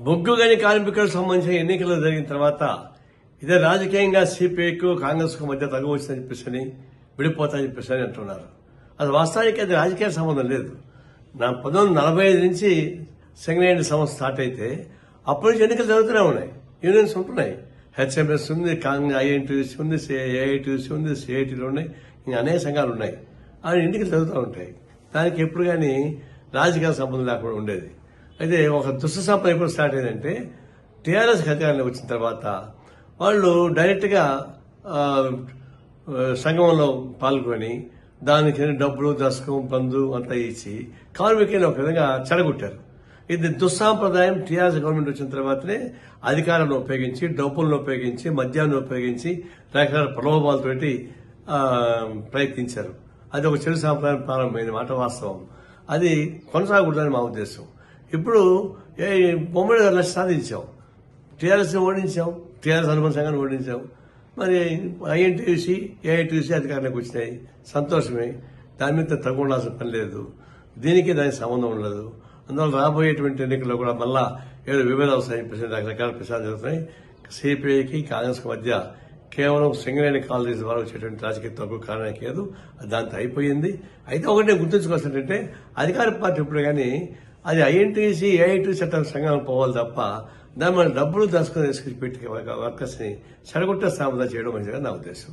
బొగ్గు గని కార్మికులకు సంబంధించిన ఎన్నికలు జరిగిన తర్వాత ఇదే రాజకీయంగా సిపిఐకు కాంగ్రెస్ కు మధ్య తగు వచ్చిందని చెప్పేసి విడిపోతాయని చెప్పేసి అంటున్నారు. అది వాస్తవానికి అది రాజకీయ సంబంధం లేదు. 1945 నుంచి సింగరేణి సంస్థ స్టార్ట్ అయితే అప్పటి నుంచి ఎన్నికలు జరుగుతూనే ఉన్నాయి. యూనియన్స్ ఉంటున్నాయి. హెచ్ఎంఎస్ ఉంది, ఐఎన్టీసీ ఉంది, ఏఐటీసీ ఉంది, సిఐటీలు ఉన్నాయి, ఇంకా అనేక సంఘాలు ఉన్నాయి. ఆ ఎన్నికలు జరుగుతూ ఉంటాయి. దానికి ఎప్పుడు కానీ రాజకీయ సంబంధం లేకుండా ఉండేది. అయితే ఒక దుష్ట సంపద ఎప్పుడు స్టార్ట్ అయిందంటే టీఆర్ఎస్ అధికారంలోకి వచ్చిన తర్వాత వాళ్ళు డైరెక్ట్ గా సంగమంలో పాల్గొని దానికి డబ్బులు దశకం బంధు అంతా ఇచ్చి కార్మికులను ఒక విధంగా చెడగొట్టారు. ఇది దుస్సాంప్రదాయం. టీఆర్ఎస్ గవర్నమెంట్ వచ్చిన తర్వాతనే అధికారాన్ని ఉపయోగించి, డబ్బులను ఉపయోగించి, మద్యాన్ని ఉపయోగించి రకరకాల ప్రలోభాలతోటి ప్రయత్నించారు. అది ఒక చెడు సాంప్రదాయం ప్రారంభమైన మాట వాస్తవం. అది కొనసాగకూడదని మా ఉద్దేశం. ఇప్పుడు బొమ్మడి గారు సాధించాం, టీఆర్ఎస్ ఓడించాం, టీఆర్ఎస్ అనుబంధ సంఘాన్ని ఓడించాం. మరి ఐఎన్టీసీ, ఏఐటీసీ అధికారంలోకి వచ్చినాయి, సంతోషమే. దాని మీద తగ్గుండాల్సిన పని లేదు. దీనికి దానికి సంబంధం ఉండదు. అందువల్ల రాబోయేటువంటి ఎన్నికల్లో కూడా మళ్ళా ఏదో విభేదాలు వస్తాయని రకరకాల ప్రచారం జరుగుతున్నాయి. సిపిఐకి కాంగ్రెస్ కు మధ్య కేవలం సింగరేణి కాలనీస్ ద్వారా వచ్చేటువంటి రాజకీయ తగ్గు కారణానికి లేదు. దాంతో అయిపోయింది. అయితే ఒకటి గుర్తుంచుకోవాల్సి ఏంటంటే అధికార పార్టీ ఇప్పుడు కానీ అది ఐఎన్టీసీ, ఏఐటీసీ చట్టం సంఘానికి పోవాలి తప్ప దాని మన డబ్బులు దశకం తీసుకొచ్చి పెట్టి వర్కర్స్ ని చెడగొట్టే సాధన చేయడం మంచిగా నా ఉద్దేశం.